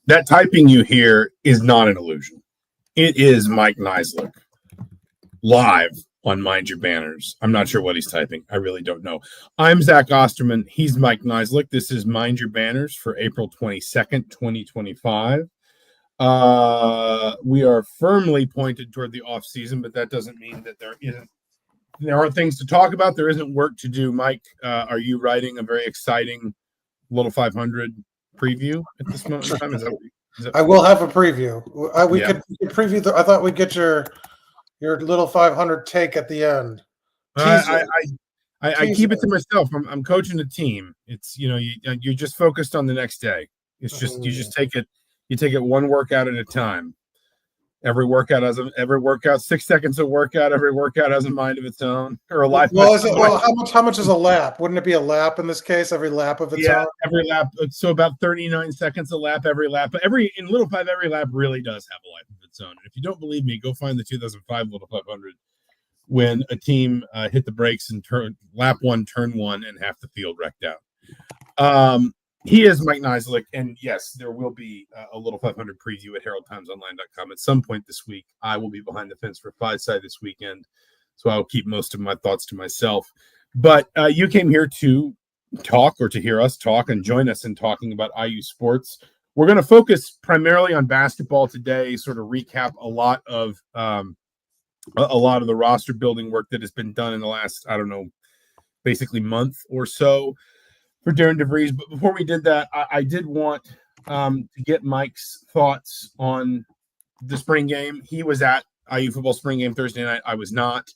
That typing you hear is not an illusion. It is Mike Niziolek live on Mind Your Banners. I'm not sure what he's typing. I really don't know. I'm Zach Osterman. He's Mike Niziolek. This is Mind Your Banners for April 22nd, 2025. We are firmly pointed toward the off season, but that doesn't mean that there aren't things to talk about. There isn't work to do. Mike, are you writing a very exciting Little 500 preview at this moment in time? Is that... I will have a preview. We could preview. I thought we'd get your Little 500 take at the end. I keep it to myself. I'm coaching a team. It's you're just focused on the next day. It's just you just take it. You take it one workout at a time. Every workout 6 seconds of workout. Every workout has a mind of its own or a life. Well, how much is a lap? Wouldn't it be a lap in this case? Every lap of its own. Every lap. So about 39 seconds a lap. Every lap. In Little 5, every lap really does have a life of its own. And if you don't believe me, go find the 2005 Little 500 when a team hit the brakes and lap 1, turn 1, and half the field wrecked out. He is Mike Niziolek, and yes, there will be a Little 500 preview at heraldtimesonline.com at some point this week. I will be behind the fence for Five-Side this weekend, so I'll keep most of my thoughts to myself. But you came here to talk or to hear us talk and join us in talking about IU sports. We're going to focus primarily on basketball today, sort of recap a lot of the roster building work that has been done in the last, basically month or so for Darian DeVries. But before we did that, I did want to get Mike's thoughts on the spring game. He was at IU football spring game Thursday night. I was not.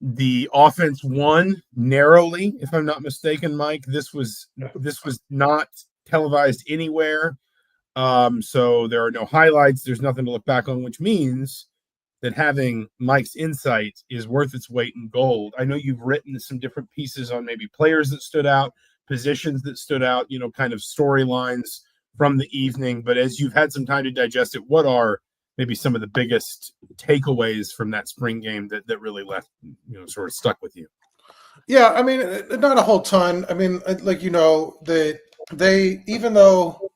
The offense won narrowly, if I'm not mistaken, Mike. This was not televised anywhere. So there are no highlights. There's nothing to look back on, which means that having Mike's insight is worth its weight in gold. I know you've written some different pieces on maybe players that stood out, positions that stood out, kind of storylines from the evening. But as you've had some time to digest it, what are maybe some of the biggest takeaways from that spring game that really left, sort of stuck with you? Yeah, I mean, not a whole ton. I mean, they even though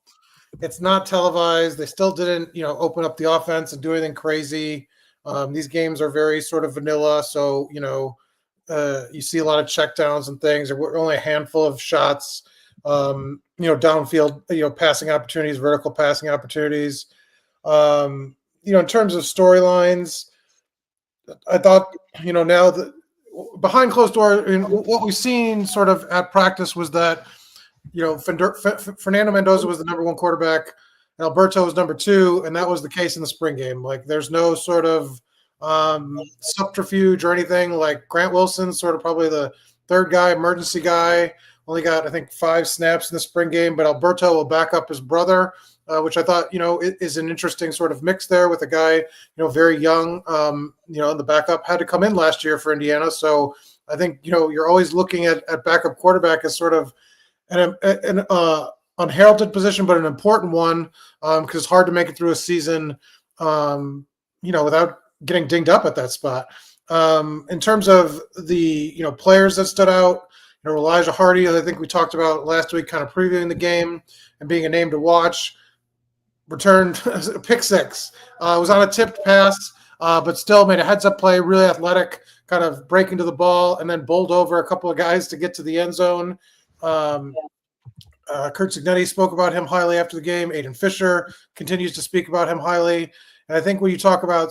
it's not televised, they still didn't, open up the offense and do anything crazy. These games are very sort of vanilla, so you see a lot of checkdowns and things. There were only a handful of shots, downfield, passing opportunities, vertical passing opportunities. In terms of storylines, I thought, now that behind closed doors, what we've seen sort of at practice was that, Fernando Mendoza was the number 1 quarterback. Alberto was number 2, and that was the case in the spring game. Like, there's no sort of subterfuge or anything. Like, Grant Wilson's sort of probably the 3rd guy, emergency guy. Only got, I think, 5 snaps in the spring game, but Alberto will back up his brother, which I thought, is an interesting sort of mix there with a guy, very young, the backup had to come in last year for Indiana. So I think, you're always looking at backup quarterback as sort of an unheralded position, but an important one, because it's hard to make it through a season, without getting dinged up at that spot. In terms of the, players that stood out, Elijah Hardy, I think we talked about last week, kind of previewing the game and being a name to watch, returned a pick 6. Was on a tipped pass, but still made a heads-up play, really athletic, kind of breaking to the ball, and then bowled over a couple of guys to get to the end zone. Kurt Cignetti spoke about him highly after the game. Aiden Fisher continues to speak about him highly. And I think when you talk about,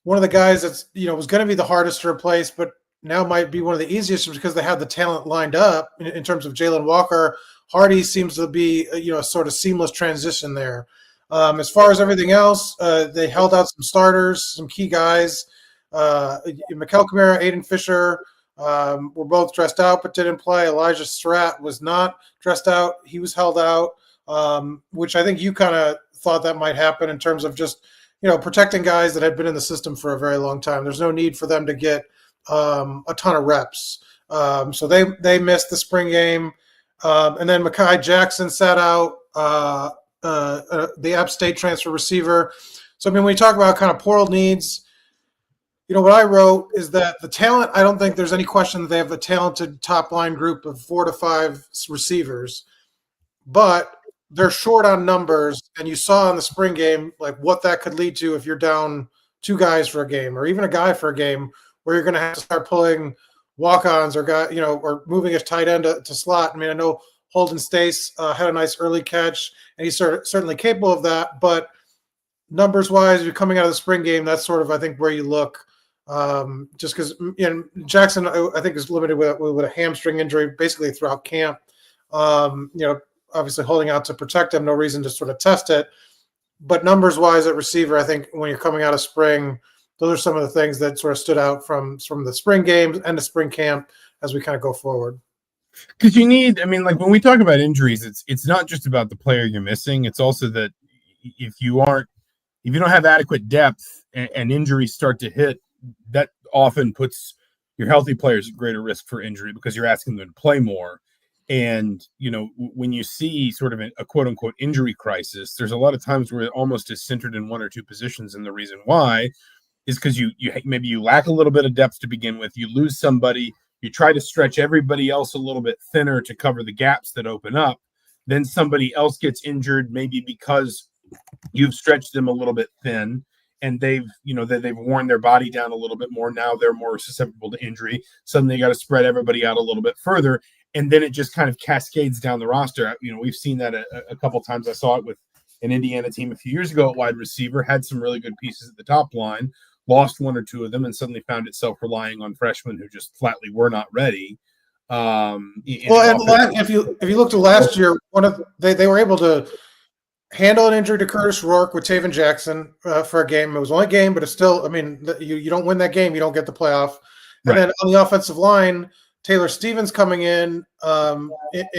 one of the guys that's, was going to be the hardest to replace, but now might be one of the easiest because they have the talent lined up in terms of Jalen Walker. Hardy seems to be, a sort of seamless transition there. As far as everything else, they held out some starters, some key guys. Mikel Kamara, Aiden Fisher, were both dressed out but didn't play. Elijah Surratt was not dressed out. He was held out, which I think you kind of thought that might happen in terms of just, protecting guys that had been in the system for a very long time. There's no need for them to get a ton of reps. So they missed the spring game. And then Mekhi Jackson sat out, the App State transfer receiver. So, when we talk about kind of portal needs, what I wrote is that the talent, I don't think there's any question that they have a talented top line group of 4 to 5 receivers. But they're short on numbers, and you saw in the spring game like what that could lead to if you're down 2 guys for a game or even a guy for a game, where you're going to have to start pulling walk-ons or or moving a tight end to slot. I mean, I know Holden Stace had a nice early catch, and he's certainly capable of that. But numbers-wise, you're coming out of the spring game, that's sort of, I think, where you look. Just because Jackson, I think, is limited with a hamstring injury basically throughout camp. Obviously holding out to protect him, no reason to sort of test it. But numbers-wise at receiver, I think when you're coming out of spring, those are some of the things that sort of stood out from the spring games and the spring camp as we kind of go forward. Because you need, I mean, like when we talk about injuries, it's not just about the player you're missing. It's also that if you don't have adequate depth and injuries start to hit, that often puts your healthy players at greater risk for injury because you're asking them to play more. And, when you see sort of a quote unquote injury crisis, there's a lot of times where it almost is centered in one or two positions. And the reason why is because maybe you lack a little bit of depth to begin with. You lose somebody, you try to stretch everybody else a little bit thinner to cover the gaps that open up. Then somebody else gets injured, maybe because you've stretched them a little bit thin. And they've worn their body down a little bit more. Now they're more susceptible to injury. Suddenly you got to spread everybody out a little bit further. And then it just kind of cascades down the roster. We've seen that a couple of times. I saw it with an Indiana team a few years ago at wide receiver, had some really good pieces at the top line, lost one or two of them, and suddenly found itself relying on freshmen who just flatly were not ready. If you looked at last year, they were able to handle an injury to Curtis Rourke with Taven Jackson for a game. It was only a game, but it's still, I mean, you don't win that game, you don't get the playoff. And then on the offensive line, Taylor Stevens coming in, and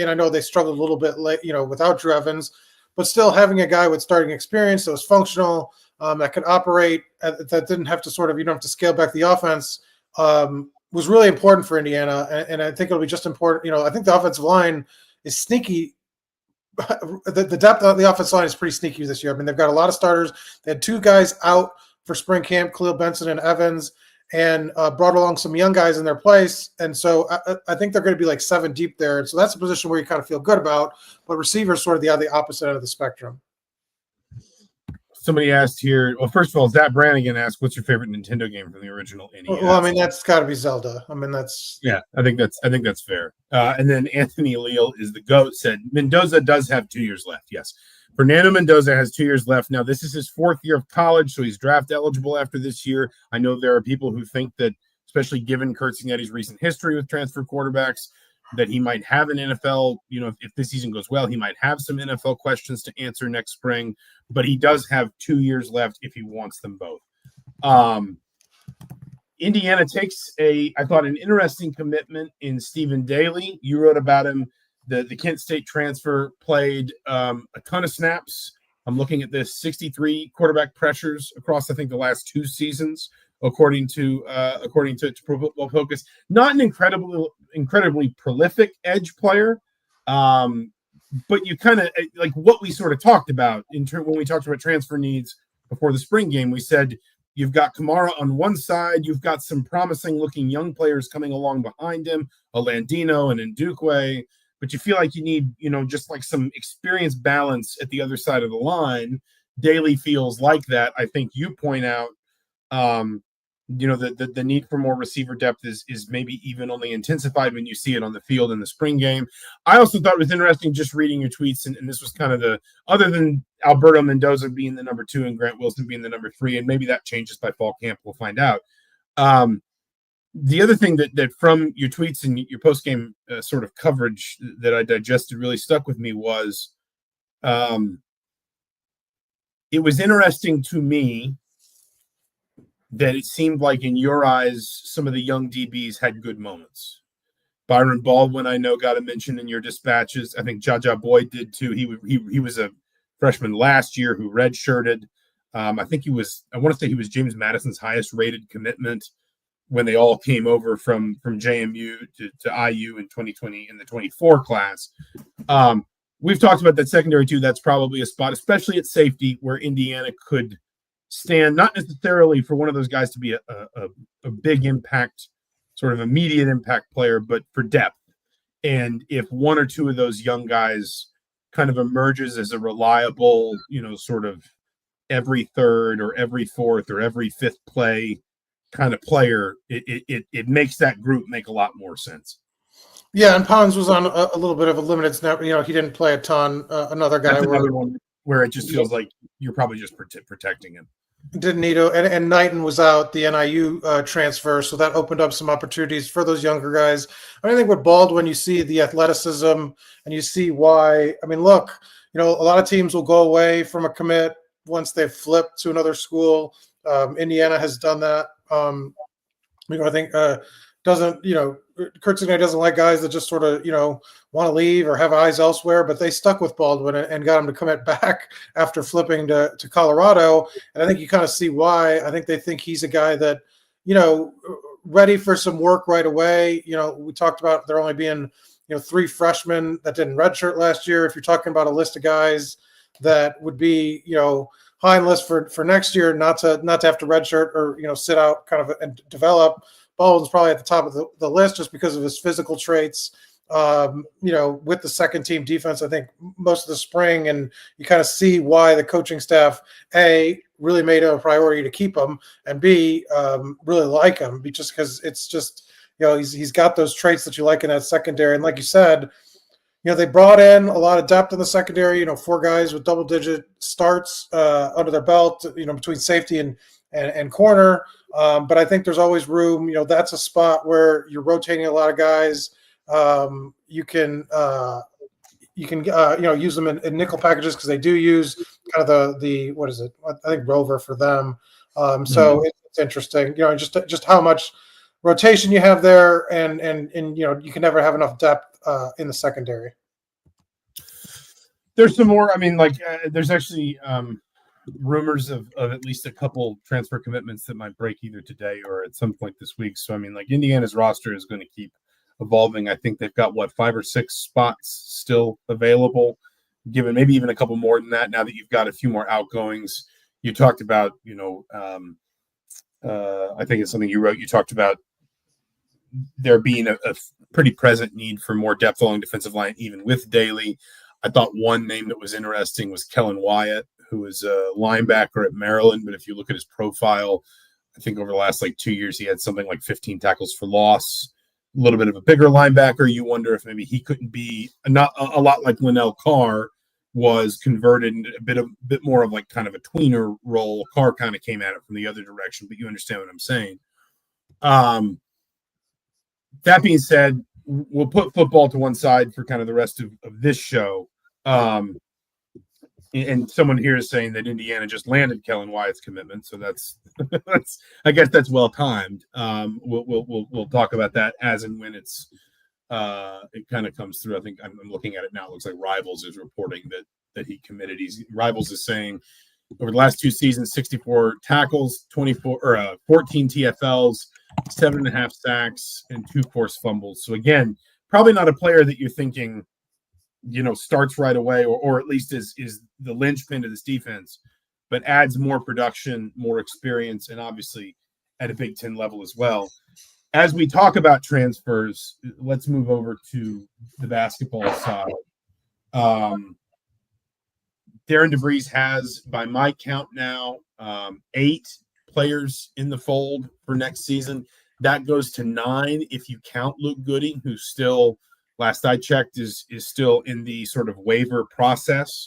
I know they struggled a little bit late, without Drew Evans, but still having a guy with starting experience that was functional, that could operate, that didn't have to you don't have to scale back the offense, was really important for Indiana. And I think it'll be just important. I think the offensive line is sneaky. The depth of the offensive line is pretty sneaky this year. I mean, they've got a lot of starters. They had 2 guys out for spring camp, Khalil Benson and Evans, and brought along some young guys in their place. And so I think they're going to be like 7 deep there. And so that's a position where you kind of feel good about, but receivers sort of the opposite end of the spectrum. Somebody asked here, well, first of all, Zach Brannigan asked, what's your favorite Nintendo game from the original NES? Well, I mean, that's got to be Zelda. I mean, that's... Yeah, I think that's fair. And then Anthony Leal is the GOAT, said, Mendoza does have 2 years left. Yes. Fernando Mendoza has 2 years left. Now, this is his 4th year of college, so he's draft eligible after this year. I know there are people who think that, especially given Curt Cignetti's recent history with transfer quarterbacks, that he might have an NFL, if this season goes well, he might have some NFL questions to answer next spring, but he does have 2 years left if he wants them both. Indiana takes I thought, an interesting commitment in Stephen Daly. You wrote about him. The Kent State transfer played a ton of snaps. I'm looking at this, 63 quarterback pressures across, I think, the last 2 seasons, according to Pro Football Focus. Not an incredibly prolific edge player, but you kind of like what we sort of talked about when we talked about transfer needs before the spring game. We said you've got Kamara on one side, you've got some promising looking young players coming along behind him, a Landino and Ndukwe, but you feel like you need, just like some experience balance at the other side of the line. Daly feels like that. I think you point out, the need for more receiver depth is maybe even only intensified when you see it on the field in the spring game. I also thought it was interesting just reading your tweets, and this was kind of other than Alberto Mendoza being the number 2 and Grant Wilson being the number 3, and maybe that changes by fall camp, we'll find out. The other thing that from your tweets and your post-game sort of coverage that I digested really stuck with me was it was interesting to me that it seemed like in your eyes, some of the young DBs had good moments. Byron Baldwin, I know, got a mention in your dispatches. I think Jaja Boyd did too. He was a freshman last year who redshirted. I want to say he was James Madison's highest rated commitment when they all came over from JMU to IU in 2020 in the 24 class. We've talked about that secondary too. That's probably a spot, especially at safety, where Indiana could stand, not necessarily for one of those guys to be a big impact, sort of immediate impact player, but for depth. And if one or two of those young guys kind of emerges as a reliable, sort of every third or every fourth or every fifth play kind of player, it makes that group make a lot more sense. Yeah, and Pons was on a little bit of a limited snap. He didn't play a ton. Another guy That's another one where it just feels like you're probably just protecting him. Didn't need to, and Knighton was out, the NIU transfer, so that opened up some opportunities for those younger guys. I think with Baldwin, you see the athleticism, and you see why. I mean, look, a lot of teams will go away from a commit once they've flipped to another school. Indiana has done that. I think doesn't, Kurt Signe doesn't like guys that just sort of, want to leave or have eyes elsewhere, but they stuck with Baldwin and got him to commit back after flipping to Colorado. And I think you kind of see why. I think they think he's a guy that, ready for some work right away. We talked about there only being, 3 freshmen that didn't redshirt last year. If you're talking about a list of guys that would be, high on list for next year, not to have to redshirt or, sit out kind of and develop, Baldwin's probably at the top of the list just because of his physical traits. With the second team defense, I think most of the spring, and you kind of see why the coaching staff, A, really made it a priority to keep him, and B, really like him, just because it's just, he's got those traits that you like in that secondary. And like you said, they brought in a lot of depth in the secondary, 4 guys with double-digit starts under their belt, between safety and corner. But I think there's always room. That's a spot where you're rotating a lot of guys. You can use them in nickel packages because they do use kind of the what is it? I think rover for them. So it's interesting. Just how much rotation you have there, and you can never have enough depth in the secondary. There's some more. I mean, there's actually rumors of at least a couple transfer commitments that might break either today or at some point this week. So, I mean, Indiana's roster is going to keep evolving. I think they've got 5 or 6 spots still available, given maybe even a couple more than that now that you've got a few more outgoings. You talked about, I think it's something you wrote. You talked about there being a pretty present need for more depth along defensive line, even with Daly. I thought one name that was interesting was Kellen Wyatt, who is a linebacker at Maryland. But if you look at his profile, I think over the last 2 years, he had something like 15 tackles for loss, a little bit of a bigger linebacker. You wonder if maybe he couldn't be not a lot like Linnell Carr was converted into a bit more of kind of a tweener role. Carr kind of came at it from the other direction, but you understand what I'm saying. That being said, we'll put football to one side for kind of the rest of this show. And someone here is saying that Indiana just landed Kellen Wyatt's commitment, so that's I guess that's well timed. We'll talk about that as and when it kind of comes through. I think I'm looking at it now. It looks like Rivals is reporting that he committed. Rivals is saying over the last 2 seasons, 64 tackles, 14 TFLs, 7.5 sacks, and 2 forced fumbles. So again, probably not a player that you're thinking, starts right away, or at least is the linchpin to this defense, but adds more production, more experience, and obviously at a Big Ten level as well. As we talk about transfers, let's move over to the basketball side. Darian DeVries has, by my count now, 8 players in the fold for next season. That goes to 9 if you count Luke Goody, who's still, last I checked, is still in the sort of waiver process.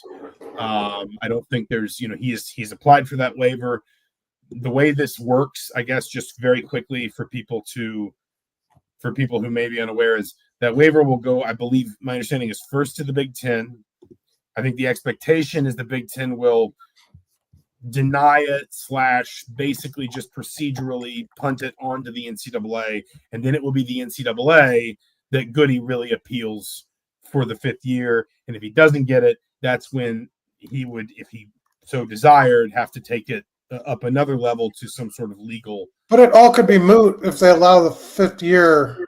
I don't think there's, he's applied for that waiver. The way this works, I guess, just very quickly for people who may be unaware, is that waiver will go, I believe, my understanding is first to the Big Ten. I think the expectation is the Big Ten will deny it / basically just procedurally punt it onto the NCAA, and then it will be the NCAA that Goody really appeals for the 5th year. And if he doesn't get it, that's when he would, if he so desired, have to take it up another level to some sort of legal. But it all could be moot if they allow the 5th year.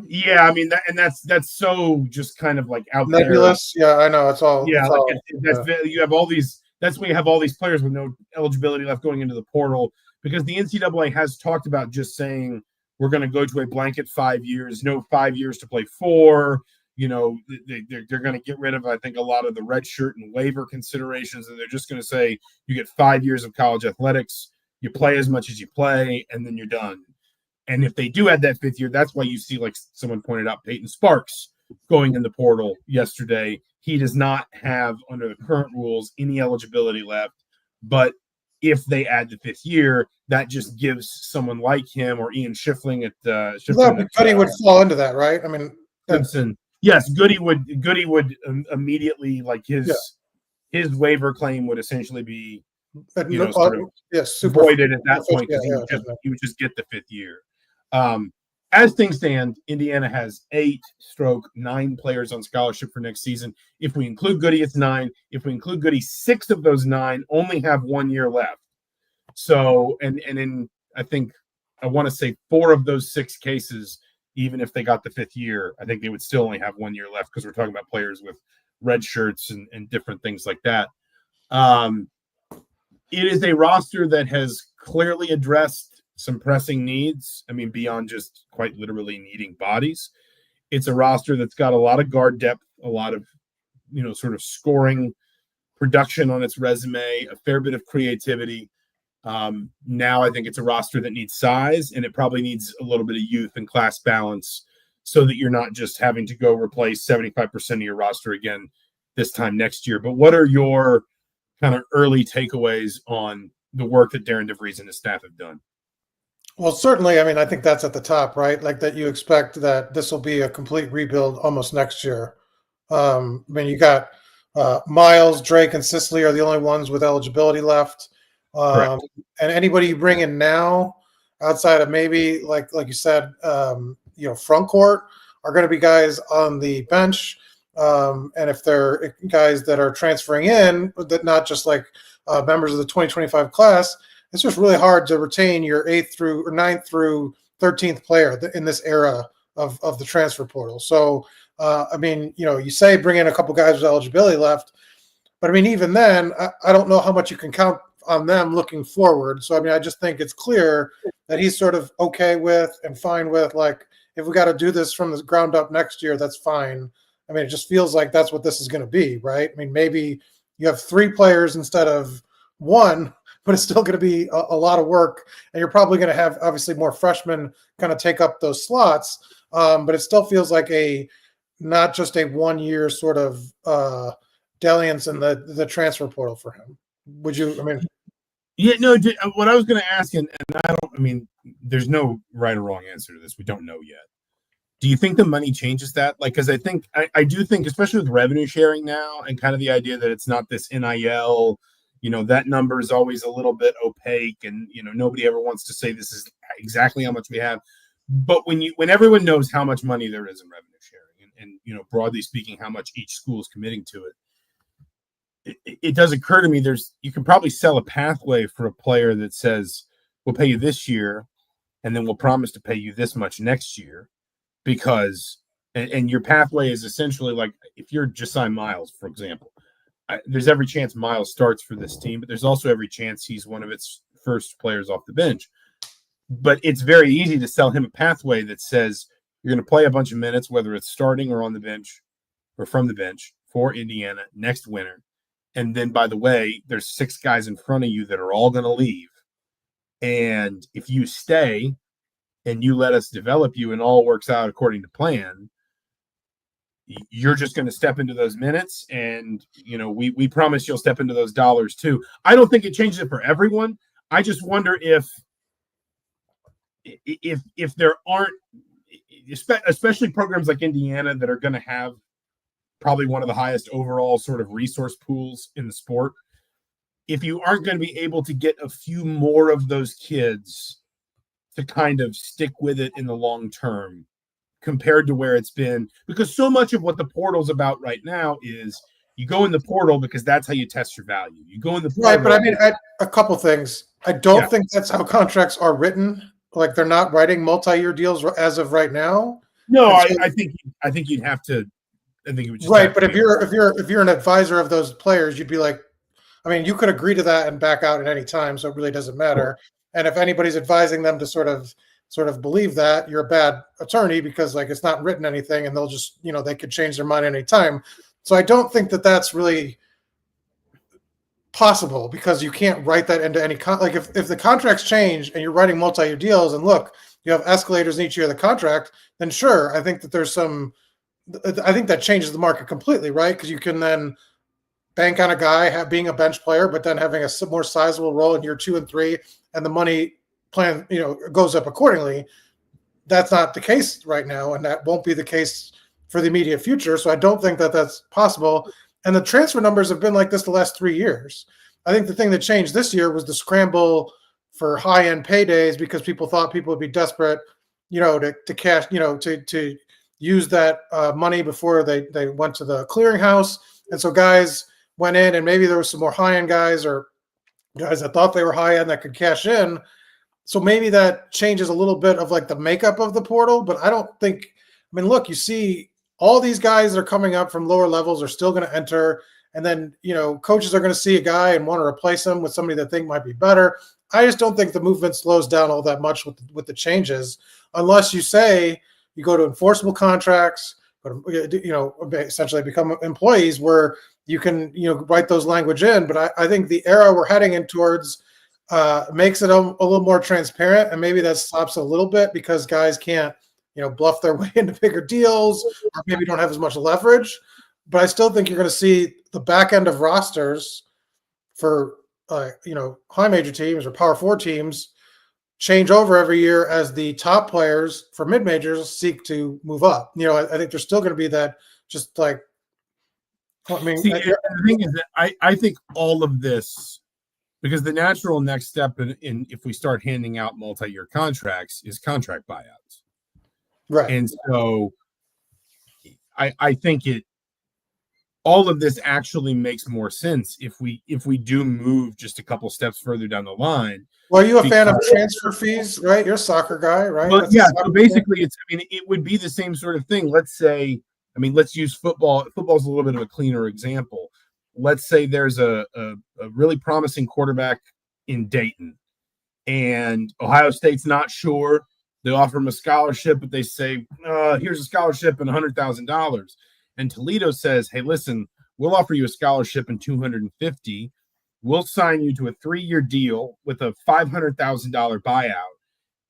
Yeah, I mean, that's so just kind of out nebulous. There. Yeah, I know. It's all. Yeah, It's you have all these. That's when you have all these players with no eligibility left going into the portal, because the NCAA has talked about just saying we're going to go to a blanket 5 years, no 5 years to play 4. they're going to get rid of, I think, a lot of the red shirt and waiver considerations, and they're just going to say you get 5 years of college athletics, you play as much as you play, and then you're done. And if they do add that 5th year, that's why you see, like someone pointed out, Peyton Sparks going in the portal yesterday. He does not have, under the current rules, any eligibility left. But if they add the 5th year, that just gives someone like him or Ian Schiffling Goody would fall into that, right? I mean, Simpson. Yes, Goody would immediately, like his waiver claim would essentially be voided at that point because he would just get the 5th year. As things stand, Indiana has 9 players on scholarship for next season. If we include Goody, it's 9. If we include Goody, 6 of those 9 only have 1 year left. So, and in, I think, I want to say 4 of those 6 cases, even if they got the 5th year, I think they would still only have 1 year left because we're talking about players with red shirts and different things like that. It is a roster that has clearly addressed some pressing needs. I mean, beyond just quite literally needing bodies. It's a roster that's got a lot of guard depth, a lot of, sort of scoring production on its resume, a fair bit of creativity. Now I think it's a roster that needs size, and it probably needs a little bit of youth and class balance so that you're not just having to go replace 75% of your roster again this time next year. But what are your kind of early takeaways on the work that Darian DeVries and his staff have done? Well, certainly, I mean, I think that's at the top, right? Like that you expect that this will be a complete rebuild almost next year. I mean, you got Miles, Drake, and Sicily are the only ones with eligibility left. And anybody you bring in now, outside of maybe, like you said, Frontcourt, are going to be guys on the bench. And if they're guys that are transferring in, that not just like members of the 2025 class, it's just really hard to retain your 9th through 13th player in this era of the transfer portal. So, I mean, you say bring in a couple guys with eligibility left, but I mean, even then, I don't know how much you can count on them looking forward. So, I mean, I just think it's clear that he's sort of okay with and fine with, like, if we got to do this from the ground up next year, that's fine. I mean, it just feels like that's what this is going to be, right? I mean, maybe you have 3 players instead of 1, but it's still going to be a lot of work, and you're probably going to have obviously more freshmen kind of take up those slots. But it still feels like not just a 1 year sort of dalliance in the transfer portal for him. Would you? I mean, yeah, no. What I was going to ask, and I mean, there's no right or wrong answer to this. We don't know yet. Do you think the money changes that? Like, because I do think, especially with revenue sharing now, and kind of the idea that it's not this NIL. That number is always a little bit opaque, and nobody ever wants to say this is exactly how much we have. But when everyone knows how much money there is in revenue sharing, and broadly speaking, how much each school is committing to it does occur to me you can probably sell a pathway for a player that says we'll pay you this year, and then we'll promise to pay you this much next year, because and your pathway is essentially like if you're Josiah Miles, for example. There's every chance Miles starts for this team, but there's also every chance he's one of its first players off the bench. But it's very easy to sell him a pathway that says you're going to play a bunch of minutes, whether it's starting or on the bench or from the bench for Indiana next winter. And then, by the way, there's 6 guys in front of you that are all going to leave. And if you stay and you let us develop you and all works out according to plan, you're just going to step into those minutes, and we promise you'll step into those dollars too. I don't think it changes it for everyone. I just wonder if there aren't, especially programs like Indiana that are going to have probably one of the highest overall sort of resource pools in the sport, if you aren't going to be able to get a few more of those kids to kind of stick with it in the long term, compared to where it's been, because so much of what the portal's about right now is you go in the portal because that's how you test your value. You go in the portal. Right, but I mean, a couple things. I don't think that's how contracts are written. Like they're not writing multi-year deals as of right now. No, I think you'd have to. I think it would just right. But if you're an advisor of those players, you'd be like, I mean, you could agree to that and back out at any time, so it really doesn't matter. Sure. And if anybody's advising them to sort of sort of believe that, you're a bad attorney because like it's not written anything and they'll just, they could change their mind anytime. So I don't think that that's really possible because you can't write that into any like if the contracts change and you're writing multi-year deals and look, you have escalators in each year of the contract, then sure, I think that I think that changes the market completely, right? Because you can then bank on a guy being a bench player, but then having a more sizable role in year 2 and 3, and the money plan, goes up accordingly. That's not the case right now, and that won't be the case for the immediate future. So I don't think that that's possible. And the transfer numbers have been like this the last 3 years. I think the thing that changed this year was the scramble for high-end paydays because people thought people would be desperate, to cash, to use that money before they went to the clearinghouse. And so guys went in, and maybe there was some more high-end guys or guys that thought they were high-end that could cash in. So maybe that changes a little bit of like the makeup of the portal, but I don't think, look, you see all these guys that are coming up from lower levels are still going to enter. And then, coaches are going to see a guy and want to replace him with somebody that they think might be better. I just don't think the movement slows down all that much with the changes, unless you say you go to enforceable contracts, essentially become employees where you can, write those language in. But I think the era we're heading in towards makes it a little more transparent, and maybe that stops a little bit because guys can't, bluff their way into bigger deals or maybe don't have as much leverage. But I still think you're going to see the back end of rosters for, high major teams or power 4 teams change over every year as the top players for mid majors seek to move up. I think there's still going to be that just like, the thing is that I think all of this, because the natural next step in if we start handing out multi-year contracts is contract buyouts. Right. And so I think all of this actually makes more sense if we do move just a couple steps further down the line. Well, are you a fan of transfer fees, right? You're a soccer guy, right? Well, yeah. So basically, it would be the same sort of thing. Let's say, let's use football. Football's a little bit of a cleaner example. Let's say there's a really promising quarterback in Dayton, and Ohio State's not sure. They offer him a scholarship, but they say, here's a scholarship and $100,000. And Toledo says, hey, listen, we'll offer you a scholarship and $250,000. We'll sign you to a 3-year deal with a $500,000 buyout,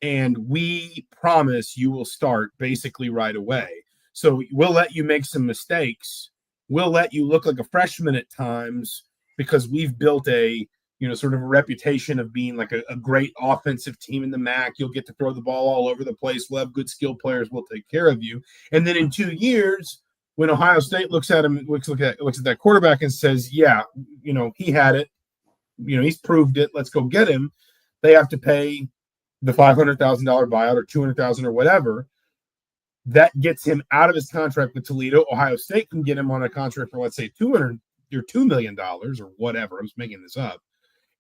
and we promise you will start basically right away. So we'll let you make some mistakes. We'll let you look like a freshman at times because we've built a, sort of a reputation of being like a great offensive team in the MAC. You'll get to throw the ball all over the place. We'll have good skill players. We'll take care of you. And then in 2 years, when Ohio State looks at him, looks at that quarterback and says, yeah, he had it. He's proved it. Let's go get him. They have to pay the $500,000 buyout or $200,000 or whatever. That gets him out of his contract with Toledo. Ohio State can get him on a contract for, let's say, $2 million or whatever. I'm just making this up.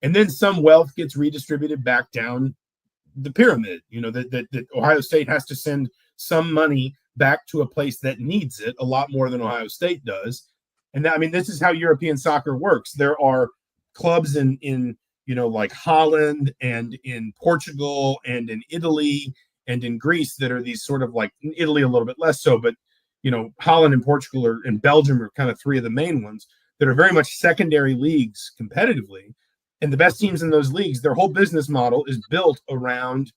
And then some wealth gets redistributed back down the pyramid. That Ohio State has to send some money back to a place that needs it a lot more than Ohio State does. And this is how European soccer works. There are clubs in like Holland and in Portugal and in Italy and in Greece that are these sort of like, in Italy a little bit less so, but Holland and Portugal and Belgium are kind of 3 of the main ones that are very much secondary leagues competitively. And the best teams in those leagues, their whole business model is built around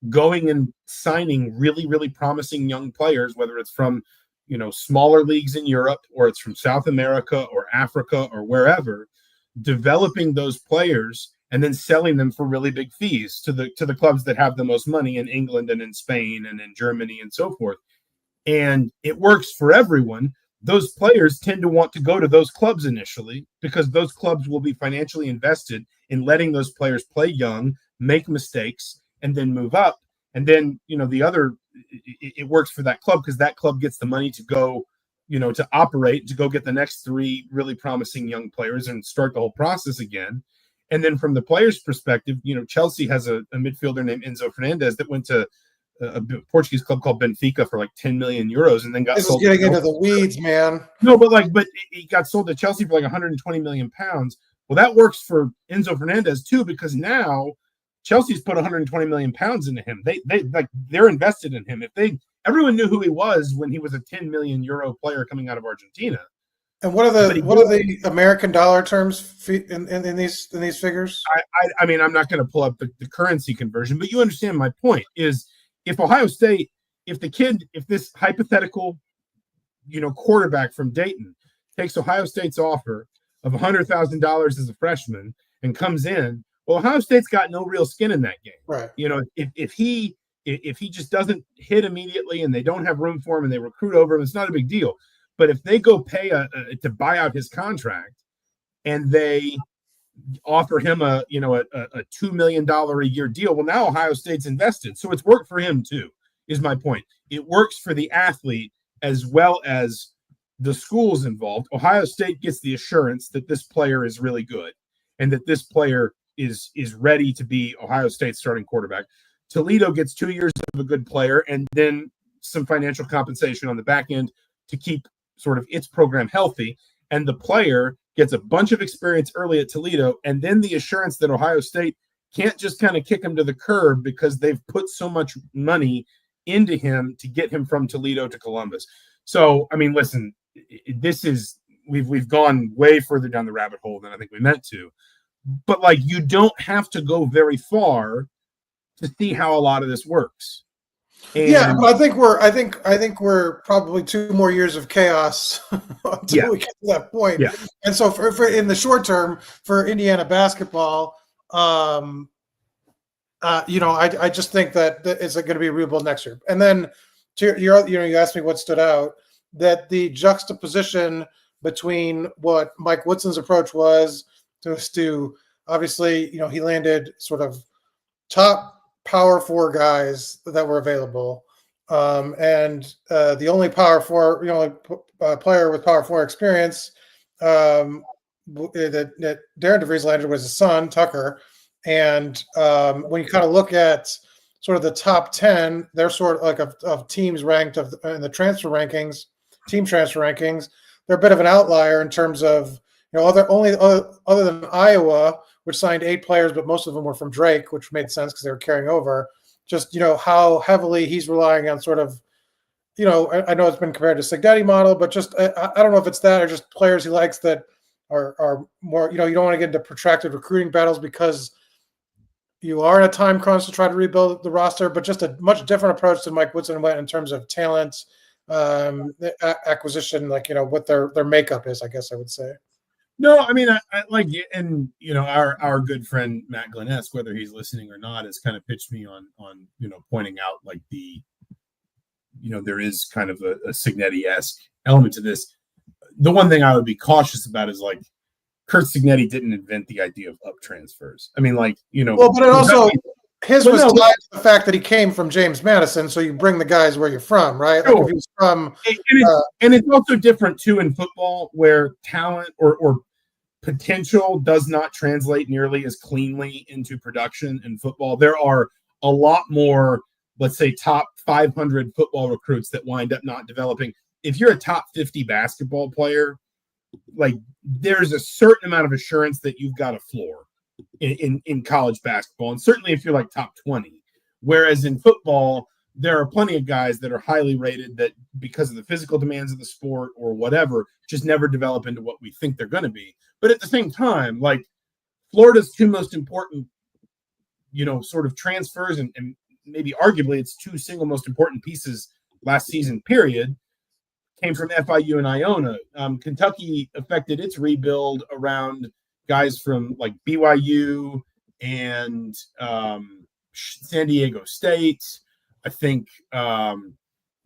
going and signing really, really promising young players, whether it's from, smaller leagues in Europe or it's from South America or Africa or wherever, developing those players and then selling them for really big fees to the clubs that have the most money in England and in Spain and in Germany and so forth. And it works for everyone. Those players tend to want to go to those clubs initially because those clubs will be financially invested in letting those players play young, make mistakes, and then move up. And then, it works for that club because that club gets the money to go, to operate, to go get the next 3 really promising young players and start the whole process again. And then from the player's perspective, Chelsea has a midfielder named Enzo Fernandez that went to a Portuguese club called Benfica for like 10 million euros and then got sold. This is getting into the weeds, man. No, but he got sold to Chelsea for like 120 million pounds. Well, that works for Enzo Fernandez too, because now Chelsea's put 120 million pounds into him. They're invested in him. Everyone knew who he was when he was a 10 million euro player coming out of Argentina. And what are the American dollar terms in these figures? I mean, I'm not going to pull up the currency conversion, but you understand my point. Is if Ohio State, if this hypothetical, quarterback from Dayton takes Ohio State's offer of $100,000 as a freshman and comes in, well, Ohio State's got no real skin in that game. Right. If he just doesn't hit immediately and they don't have room for him and they recruit over him, it's not a big deal. But if they go pay to buy out his contract and they offer him a $2 million a year deal, well, now Ohio State's invested. So it's worked for him too, is my point. It works for the athlete as well as the schools involved. Ohio State gets the assurance that this player is really good and that this player is ready to be Ohio State's starting quarterback. Toledo gets 2 years of a good player and then some financial compensation on the back end to keep sort of its program healthy. And the player gets a bunch of experience early at Toledo, and then the assurance that Ohio State can't just kind of kick him to the curb because they've put so much money into him to get him from Toledo to Columbus. So, I mean, listen, we've gone way further down the rabbit hole than I think we meant to. But like, you don't have to go very far to see how a lot of this works. And but I think we're probably 2 more years of chaos until we get to that point. Yeah. And so for in the short term for Indiana basketball, I just think that it's going to be a rebuild next year. And then you asked me what stood out, that the juxtaposition between what Mike Woodson's approach was to obviously, he landed sort of top Power 4 guys that were available, and the only Power 4, player with Power 4 experience that Darian DeVries landed was his son Tucker. And when you kind of look at sort of the top 10, they're sort of like of teams ranked in the transfer rankings, team transfer rankings. They're a bit of an outlier in terms of other than Iowa, which signed 8 players, but most of them were from Drake, which made sense because they were carrying over. Just, how heavily he's relying on sort of, I know it's been compared to Signetti model, but just, I don't know if it's that or just players he likes that are more, you don't want to get into protracted recruiting battles because you are in a time crunch to try to rebuild the roster, but just a much different approach than Mike Woodson went in terms of talent, acquisition, what their makeup is, I guess I would say. No, I mean, I like, and our good friend Matt Glennesk, whether he's listening or not, has kind of pitched me on pointing out like there is kind of a Signetti-esque element to this. The one thing I would be cautious about is like Kurt Signetti didn't invent the idea of up transfers. I mean, like well, but it also his was tied to the fact that he came from James Madison, so you bring the guys where you're from, right? Like if he's from, and it's also different too in football, where talent or potential does not translate nearly as cleanly into production in football. There are a lot more, let's say, top 500 football recruits that wind up not developing. If you're a top 50 basketball player, like there's a certain amount of assurance that you've got a floor in college basketball. And certainly if you're like top 20, whereas in football, there are plenty of guys that are highly rated that because of the physical demands of the sport or whatever, just never develop into what we think they're going to be. But at the same time, like Florida's 2 most important, sort of transfers and maybe arguably its 2 single most important pieces last season, period, came from FIU and Iona. Kentucky affected its rebuild around guys from like BYU and San Diego State. I think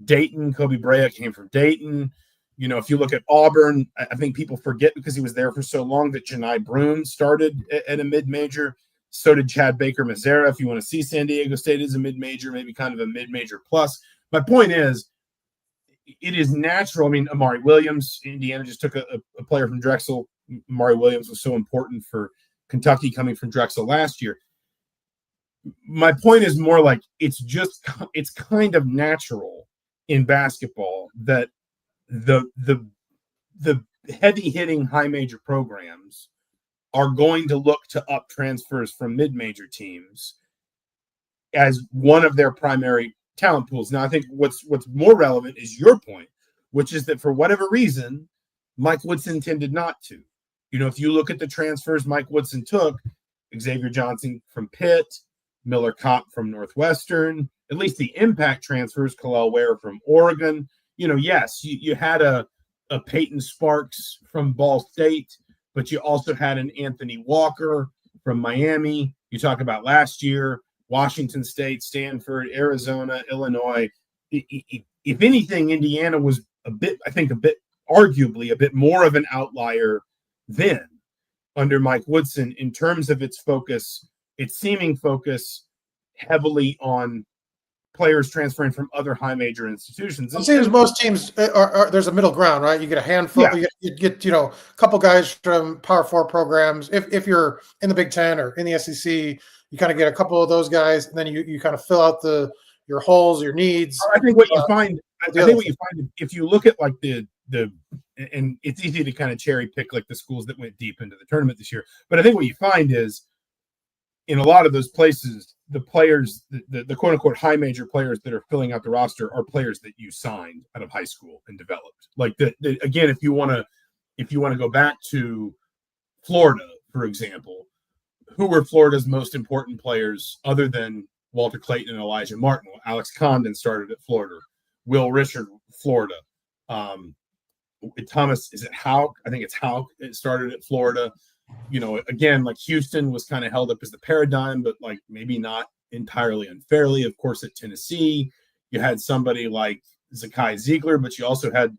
Dayton, Kobe Brea came from Dayton. If you look at Auburn, I think people forget because he was there for so long that Janai Broome started at a mid-major. So did Chad Baker-Mazara. If you want to see San Diego State as a mid-major, maybe kind of a mid-major plus. My point is, it is natural. I mean, Amari Williams, Indiana just took a player from Drexel. Amari Williams was so important for Kentucky coming from Drexel last year. My point is more like it's kind of natural in basketball that the heavy hitting high major programs are going to look to up transfers from mid major teams as one of their primary talent pools. Now, I think what's more relevant is your point, which is that for whatever reason, Mike Woodson tended not to. If you look at the transfers Mike Woodson took, Xavier Johnson from Pitt, Miller Kopp from Northwestern, at least the impact transfers, Kalel Ware from Oregon. Yes, you had a Peyton Sparks from Ball State, but you also had an Anthony Walker from Miami. You talk about last year, Washington State, Stanford, Arizona, Illinois. If anything, Indiana was arguably a bit more of an outlier then under Mike Woodson in terms of its focus, its seeming focus heavily on players transferring from other high major institutions. It seems most teams there's a middle ground, right? You get a handful, yeah. you get a couple guys from Power 4 programs. If you're in the Big Ten or in the SEC, you kind of get a couple of those guys, and then you kind of fill out your holes, your needs. I think what you find, if you look at like the and it's easy to kind of cherry pick like the schools that went deep into the tournament this year, but I think what you find is in a lot of those places, the players, the quote unquote high major players that are filling out the roster are players that you signed out of high school and developed. Like again, if you want to go back to Florida, for example, who were Florida's most important players other than Walter Clayton and Elijah Martin? Well, Alex Condon started at Florida. Will Richard, Florida. Thomas, is it Houck? I think it's Houck. It started at Florida. Again, like Houston was kind of held up as the paradigm, but like maybe not entirely unfairly. Of course, at Tennessee, you had somebody like Zakai Ziegler, but you also had,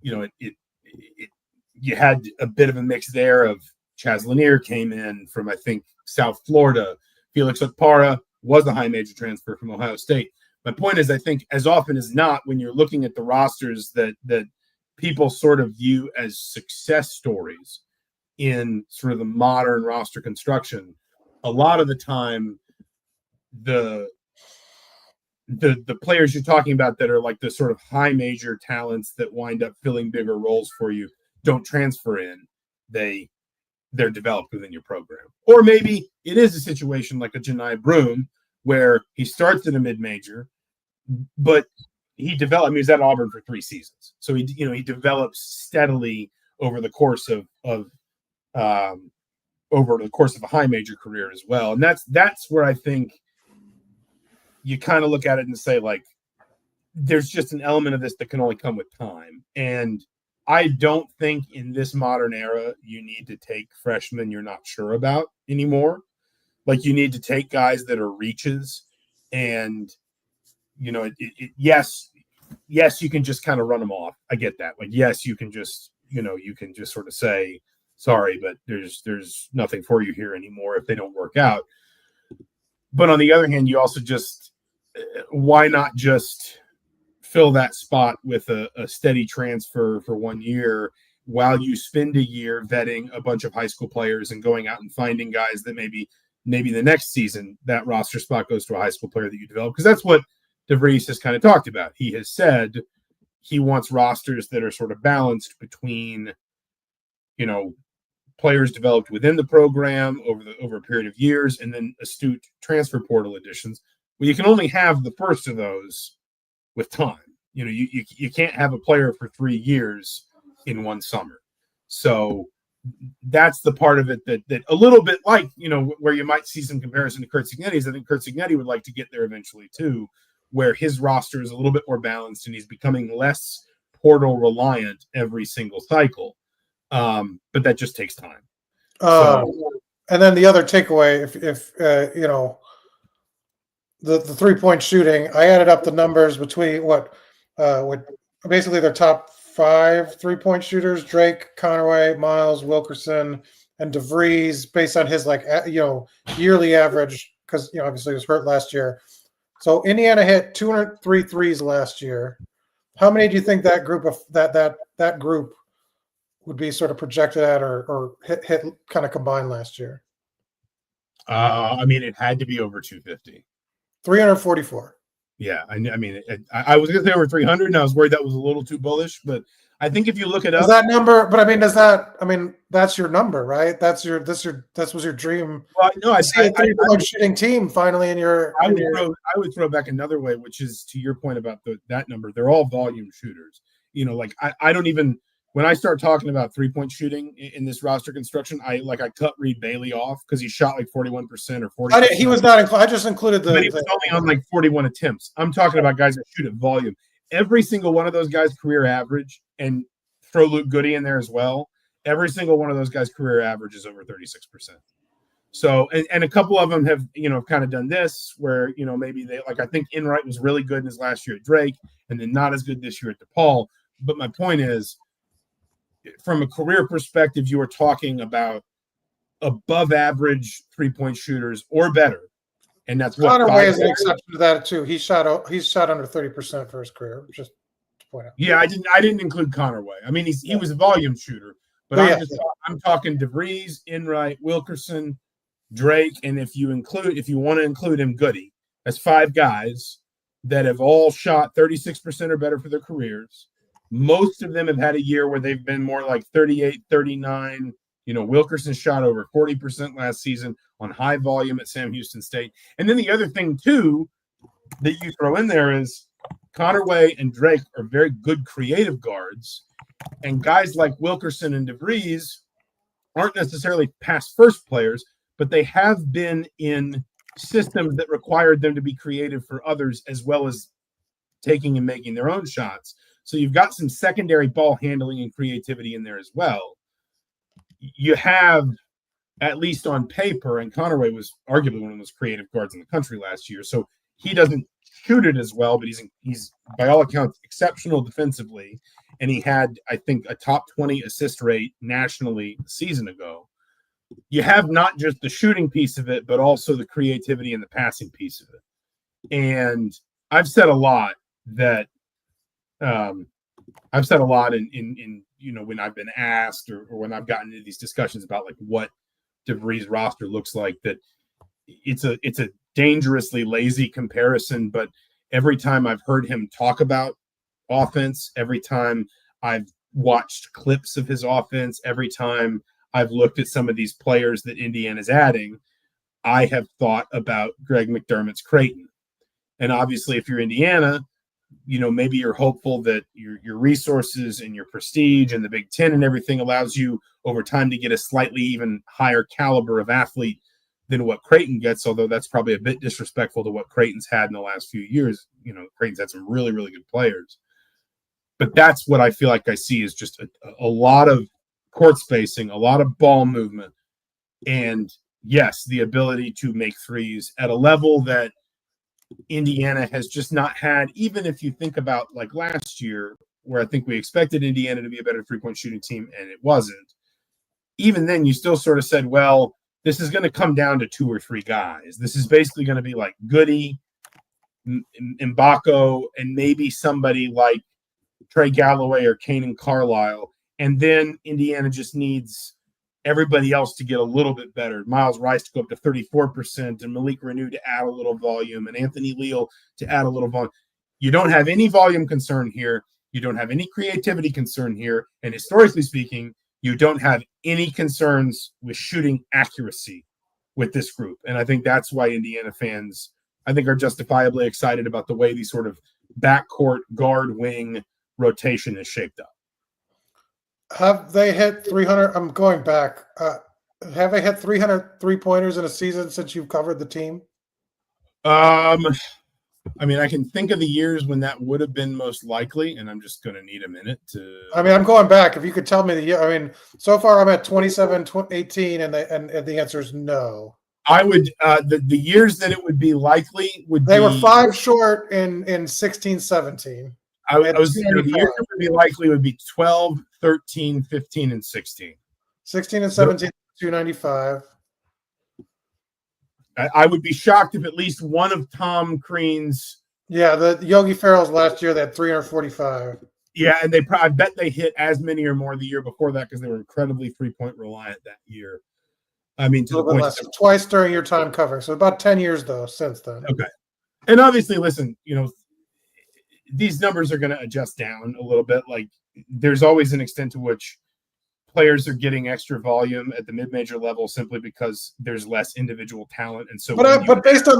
you had a bit of a mix there of Chaz Lanier came in from, I think, South Florida. Felix Okpara was a high major transfer from Ohio State. My point is, I think as often as not, when you're looking at the rosters that people sort of view as success stories in sort of the modern roster construction, a lot of the time the players you're talking about that are like the sort of high major talents that wind up filling bigger roles for you don't transfer in. They're developed within your program. Or maybe it is a situation like a Janai Broom where he starts at a mid-major, but he was at Auburn for 3 seasons. So he develops steadily over the course of a high major career as well. And that's where I think you kind of look at it and say, like, there's just an element of this that can only come with time. And I don't think in this modern era you need to take freshmen you're not sure about anymore. Like, you need to take guys that are reaches, and yes, you can just kind of run them off. I get that. Like, yes, you can just sort of say, sorry, but there's nothing for you here anymore if they don't work out. But on the other hand, you also just, why not just fill that spot with a steady transfer for 1 year while you spend a year vetting a bunch of high school players and going out and finding guys that maybe the next season that roster spot goes to a high school player that you develop. Because that's what DeVries has kind of talked about. He has said he wants rosters that are sort of balanced between, players developed within the program over a period of years, and then astute transfer portal additions. Well, you can only have the first of those with time. You can't have a player for 3 years in one summer. So that's the part of it that a little bit like, where you might see some comparison to Kurt Cignetti's. I think Kurt Cignetti would like to get there eventually too, where his roster is a little bit more balanced and he's becoming less portal reliant every single cycle. But that just takes time. And then the other takeaway, if the 3-point shooting, I added up the numbers between what basically their top 5 3-point shooters: Drake, Conaway, Miles, Wilkerson, and DeVries, based on his yearly average, because obviously he was hurt last year. So Indiana hit 203 threes last year. How many do you think that group of that group would be sort of projected at or hit kind of combined last year? It had to be over 250. 344. Yeah, I mean, I was going to say over 300, and I was worried that was a little too bullish, but I think if you look it Is up, that number? But I mean, that's your number, right? That was your dream. well, no, I see a 3-point shooting team finally in your. I would throw back another way, which is to your point about that number. They're all volume shooters. Like I don't even, when I start talking about 3-point shooting in this roster construction, I cut Reed Bailey off because he shot like 41% or 40%. He was not included. I just included but he was only on like 41 attempts. I'm talking about guys that shoot at volume. Every single one of those guys' career average, and throw Luke Goody in there as well. Every single one of those guys' career average is over 36%. So, and a couple of them have, kind of done this where, maybe they, I think Enright was really good in his last year at Drake and then not as good this year at DePaul. But my point is, from a career perspective, you are talking about above average 3-point shooters or better. And that's what Conaway is an exception to that too. He's shot under 30% for his career, just to point out. Yeah, I didn't include Conaway. I mean, he was a volume shooter, but I'm talking DeVries, Enright, Wilkerson, Drake, and if you want to include him, Goody. That's 5 guys that have all shot 36% or better for their careers. Most of them have had a year where they've been more like 38, 39. Wilkerson shot over 40% last season on high volume at Sam Houston State. And then the other thing, too, that you throw in there is Conaway and Drake are very good creative guards. And guys like Wilkerson and DeVries aren't necessarily pass-first players, but they have been in systems that required them to be creative for others as well as taking and making their own shots. So you've got some secondary ball handling and creativity in there as well. You have, at least on paper, and Conaway was arguably one of the most creative guards in the country last year, so he doesn't shoot it as well, but he's by all accounts exceptional defensively, and he had, I think, a top 20 assist rate nationally a season ago. You have not just the shooting piece of it, but also the creativity and the passing piece of it. And I've said a lot that in when I've been asked or when I've gotten into these discussions about what DeVries' roster looks like, that it's a dangerously lazy comparison. But every time I've heard him talk about offense, every time I've watched clips of his offense, every time I've looked at some of these players that Indiana's adding, I have thought about Greg McDermott's Creighton. And obviously, if you're Indiana, maybe you're hopeful that your resources and your prestige and the Big Ten and everything allows you over time to get a slightly even higher caliber of athlete than what Creighton gets, although that's probably a bit disrespectful to what Creighton's had in the last few years. Creighton's had some really, really good players. But that's what I feel like I see is just a lot of court spacing, a lot of ball movement, and yes, the ability to make threes at a level that Indiana has just not had. Even if you think about last year, where I think we expected Indiana to be a better 3-point shooting team, and it wasn't. Even then, you still sort of said, well, this is going to come down to 2 or 3 guys. This is basically going to be like Goody, Mbako, and maybe somebody like Trey Galloway or Kanan Carlisle. And then Indiana just needs everybody else to get a little bit better. Miles Rice to go up to 34%, and Malik Renew to add a little volume, and Anthony Leal to add a little volume. You don't have any volume concern here. You don't have any creativity concern here. And historically speaking, you don't have any concerns with shooting accuracy with this group. And I think that's why Indiana fans, I think, are justifiably excited about the way these sort of backcourt guard wing rotation is shaped up. Have they hit 300? I'm going back. Have they hit 300 3-pointers in a season since you've covered the team? I mean, I can think of the years when that would have been most likely, and I'm just going to need a minute to. I mean, I'm going back. If you could tell me the year. I mean, so far I'm at 27, 18, and the answer is no. I would the years that it would be likely would they be. Were 5 short in 16, 17. The years that would be likely would be 12, 13, 15, and 16. 16 and 17, 295. I would be shocked if at least one of Tom Crean's. Yeah, the Yogi Ferrell's last year, they had 345. Yeah, and I bet they hit as many or more the year before that because they were incredibly 3-point reliant that year. I mean, to the point less, twice during your time covering. So about 10 years, though, since then. Okay. And obviously, listen, these numbers are going to adjust down a little bit. there's always an extent to which players are getting extra volume at the mid-major level simply because there's less individual talent. And so, but based on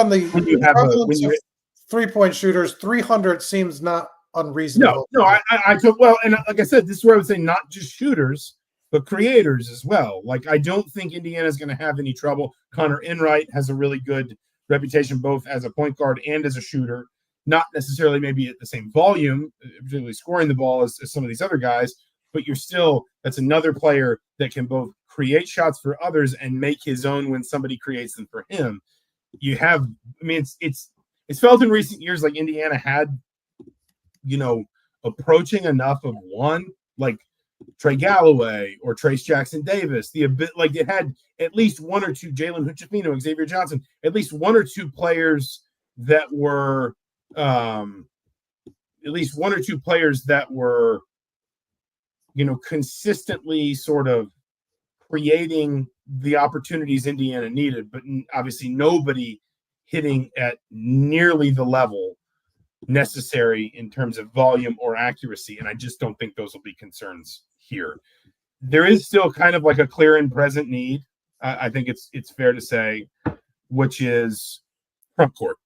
the when you have three-point shooters, 300 seems not unreasonable. No, I could, well, and like I said, this is where I would say not just shooters, but creators as well. Like, I don't think Indiana is going to have any trouble. Connor Enright has a really good reputation both as a point guard and as a shooter, not necessarily maybe at the same volume, particularly scoring the ball as some of these other guys, but that's another player that can both create shots for others and make his own when somebody creates them for him. You have, I mean, it's felt in recent years like Indiana had, approaching enough of one, like Trey Galloway or Trace Jackson Davis, like it had at least one or two, Jalen Hood-Schifino, Xavier Johnson, at least one or two players that were consistently sort of creating the opportunities Indiana needed, but obviously nobody hitting at nearly the level necessary in terms of volume or accuracy. And I just don't think those will be concerns here. There is still kind of like a clear and present need. I think it's fair to say, which is front court.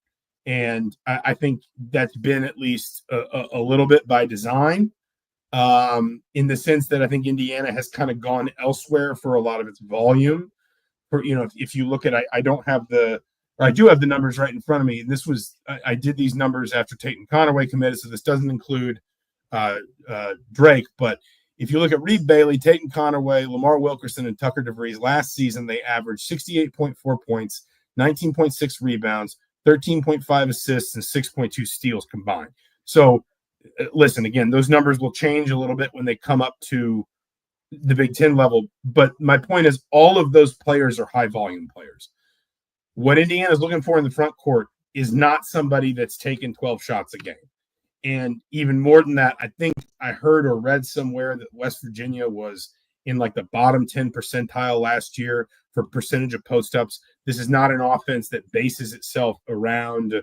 And I think that's been at least a little bit by design, in the sense that I think Indiana has kind of gone elsewhere for a lot of its volume. If you look at, I do have the numbers right in front of me. And I did these numbers after Tate and Conaway committed, so this doesn't include Drake. But if you look at Reed Bailey, Tate and Conaway, Lamar Wilkerson, and Tucker DeVries, last season they averaged 68.4 points, 19.6 rebounds, 13.5 assists, and 6.2 steals combined. So, listen, again, those numbers will change a little bit when they come up to the Big Ten level. But my point is, all of those players are high-volume players. What Indiana is looking for in the front court is not somebody that's taken 12 shots a game. And even more than that, I think I heard or read somewhere that West Virginia was in like the bottom 10 percentile last year for percentage of post-ups. This is not an offense that bases itself around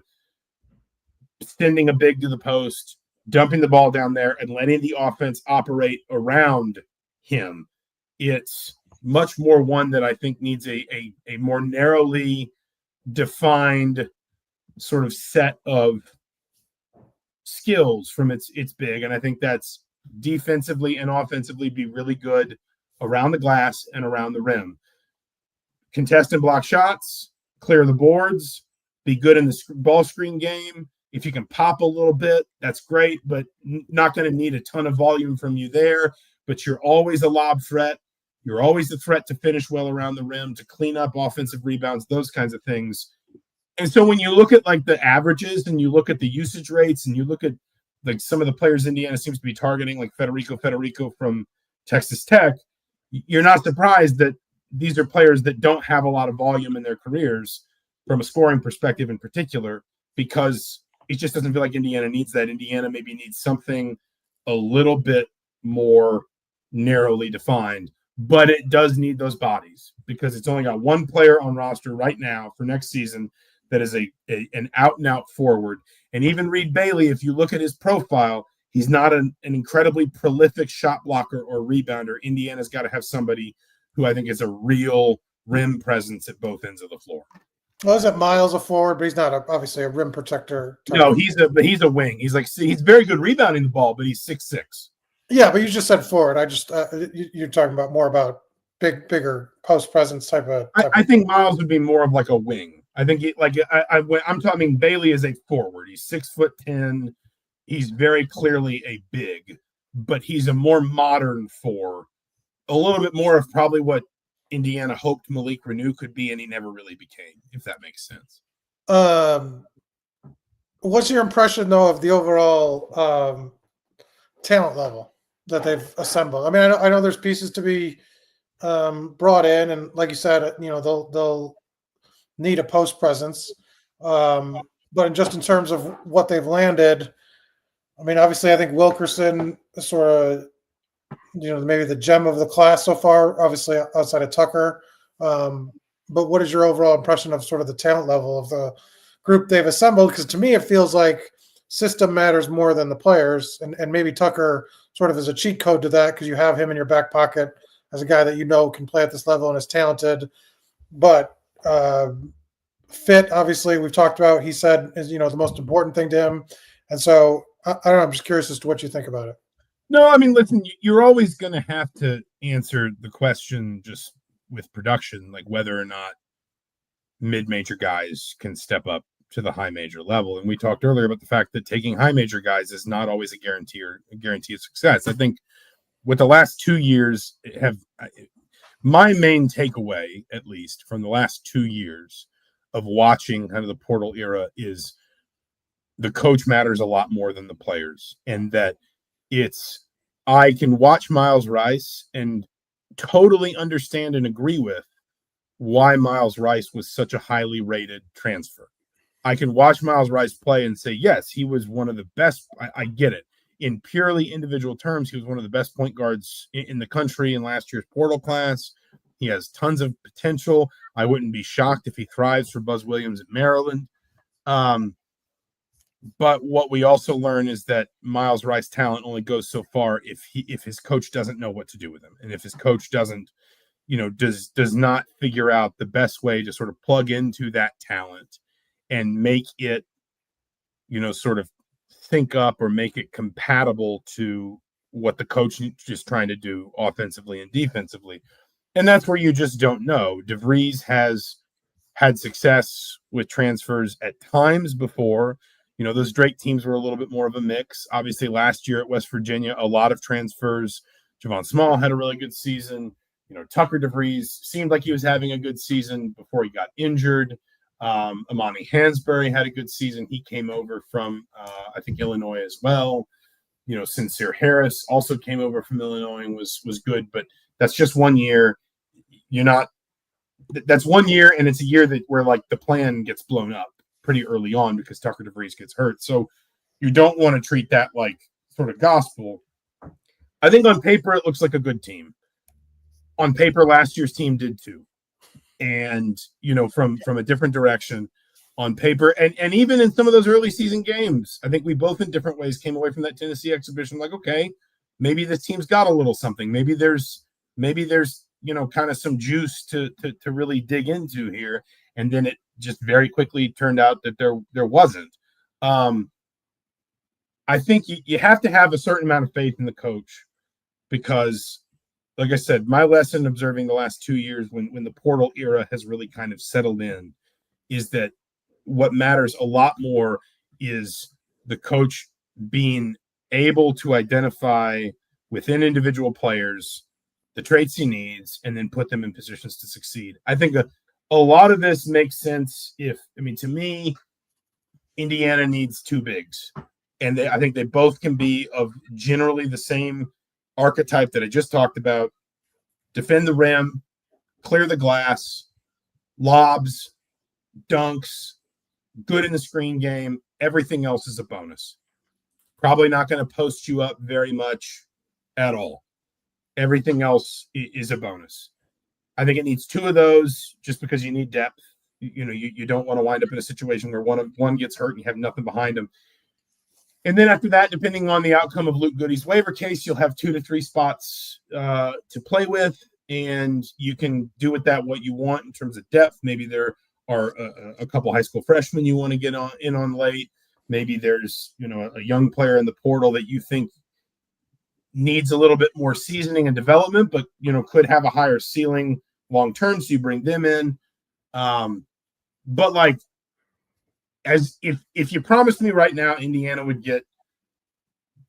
sending a big to the post, dumping the ball down there, and letting the offense operate around him. It's much more one that I think needs a more narrowly defined sort of set of skills from its big. And I think that's defensively and offensively be really good around the glass and around the rim. Contest and block shots, clear the boards, be good in the ball screen game. If you can pop a little bit, that's great, but not going to need a ton of volume from you there. But you're always a lob threat. You're always the threat to finish well around the rim, to clean up offensive rebounds, those kinds of things. And so when you look at like the averages and you look at the usage rates and you look at like some of the players Indiana seems to be targeting, like Federico from Texas Tech, you're not surprised that these are players that don't have a lot of volume in their careers from a scoring perspective in particular, because it just doesn't feel like Indiana needs that. Indiana maybe needs something a little bit more narrowly defined. But it does need those bodies because it's only got one player on roster right now for next season that is an out-and-out forward. And even Reed Bailey, if you look at his profile, he's not an incredibly prolific shot blocker or rebounder. Indiana's got to have somebody who I think is a real rim presence at both ends of the floor. Well, is it Miles a forward, but he's not obviously a rim protector. No, he's a wing. He's very good rebounding the ball, but he's 6'6". Yeah, but you just said forward. I just you're talking about more about bigger post presence type of. I think Miles would be more of like a wing. I think I'm talking Bailey is a forward. He's 6'10". He's very clearly a big, but he's a more modern four, a little bit more of probably what Indiana hoped Malik Renew could be, and he never really became, if that makes sense. What's your impression though of the overall talent level that they've assembled? I mean, I know there's pieces to be brought in, and like you said, they'll need a post presence. But just in terms of what they've landed, I mean, obviously, I think Wilkerson is sort of, maybe the gem of the class so far, obviously outside of Tucker. But what is your overall impression of sort of the talent level of the group they've assembled? Because to me, it feels like system matters more than the players, and maybe Tucker sort of as a cheat code to that because you have him in your back pocket as a guy that you know can play at this level and is talented. But fit, obviously, we've talked about, he said, is, you know, the most important thing to him. And so I don't know, I'm just curious as to what you think about it. No, I mean, listen, you're always going to have to answer the question just with production, like whether or not mid-major guys can step up to the high major level. And we talked earlier about the fact that taking high major guys is not always a guarantee of success. I think with the last 2 years my main takeaway, at least from the last 2 years of watching kind of the portal era, is the coach matters a lot more than the players. And that I can watch Miles Rice and totally understand and agree with why Miles Rice was such a highly rated transfer. I can watch Miles Rice play and say, yes, he was one of the best. I get it. In purely individual terms, he was one of the best point guards in the country in last year's portal class. He has tons of potential. I wouldn't be shocked if he thrives for Buzz Williams at Maryland. But what we also learn is that Miles Rice talent only goes so far if his coach doesn't know what to do with him, and if his coach doesn't, does not figure out the best way to sort of plug into that talent and make it, sort of sync up or make it compatible to what the coach is trying to do offensively and defensively. And that's where you just don't know. DeVries has had success with transfers at times before. Those Drake teams were a little bit more of a mix. Obviously, last year at West Virginia, a lot of transfers. Javon Small had a really good season. Tucker DeVries seemed like he was having a good season before he got injured. Amani Hansberry had a good season. He came over from, I think, Illinois as well. Sincere Harris also came over from Illinois and was good. But that's just 1 year. That's 1 year, and it's a year where like the plan gets blown up pretty early on because Tucker DeVries gets hurt. So you don't want to treat that like sort of gospel. I think on paper, it looks like a good team. On paper, last year's team did too. And, from a different direction on paper. And even in some of those early season games, I think we both in different ways came away from that Tennessee exhibition like, okay, maybe this team's got a little something. Maybe there's kind of some juice to really dig into here. And then it just very quickly turned out that there wasn't. I think you have to have a certain amount of faith in the coach because, like I said, my lesson observing the last 2 years when the portal era has really kind of settled in is that what matters a lot more is the coach being able to identify within individual players the traits he needs and then put them in positions to succeed. I think a lot of this makes sense to me, Indiana needs two bigs. And I think they both can be of generally the same archetype that I just talked about. Defend the rim, clear the glass, lobs, dunks, good in the screen game. Everything else is a bonus. Probably not going to post you up very much at all. Everything else is a bonus. I think it needs two of those just because you need depth. You don't want to wind up in a situation where one gets hurt and you have nothing behind them. And then after that, depending on the outcome of Luke Goody's waiver case, you'll have 2 to 3 spots to play with, and you can do with that what you want in terms of depth. Maybe there are a couple high school freshmen you want to get on late. Maybe there's a young player in the portal that you think needs a little bit more seasoning and development, but could have a higher ceiling long term, so you bring them in. But like, as if you promised me right now Indiana would get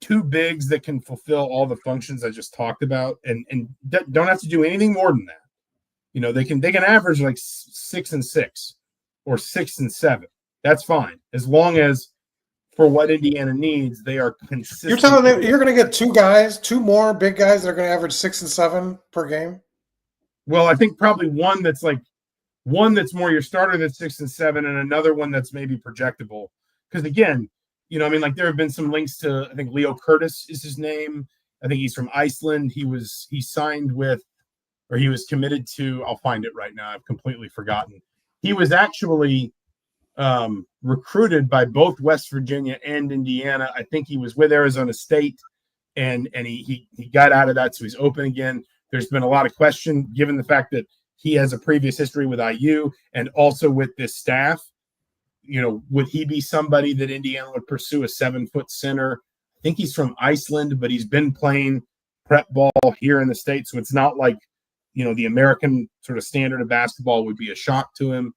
2 bigs that can fulfill all the functions I just talked about and don't have to do anything more than that. They can average like 6 and 6 or 6 and 7. That's fine. As long as for what Indiana needs, they are consistent. You're telling me you're going to get 2 more big guys that are going to average 6 and 7 per game? Well, I think probably one that's more your starter that's 6 and 7, and another one that's maybe projectable. Because again, there have been some links to, I think Leo Curtis is his name. I think he's from Iceland. He signed with, or he was committed to, I'll find it right now. I've completely forgotten. He was actually recruited by both West Virginia and Indiana. I think he was with Arizona State and he got out of that, so he's open again. There's been a lot of question given the fact that he has a previous history with IU and also with this staff. Would he be somebody that Indiana would pursue, a 7-foot center? I think he's from Iceland, but he's been playing prep ball here in the States, so it's not like, the American sort of standard of basketball would be a shock to him.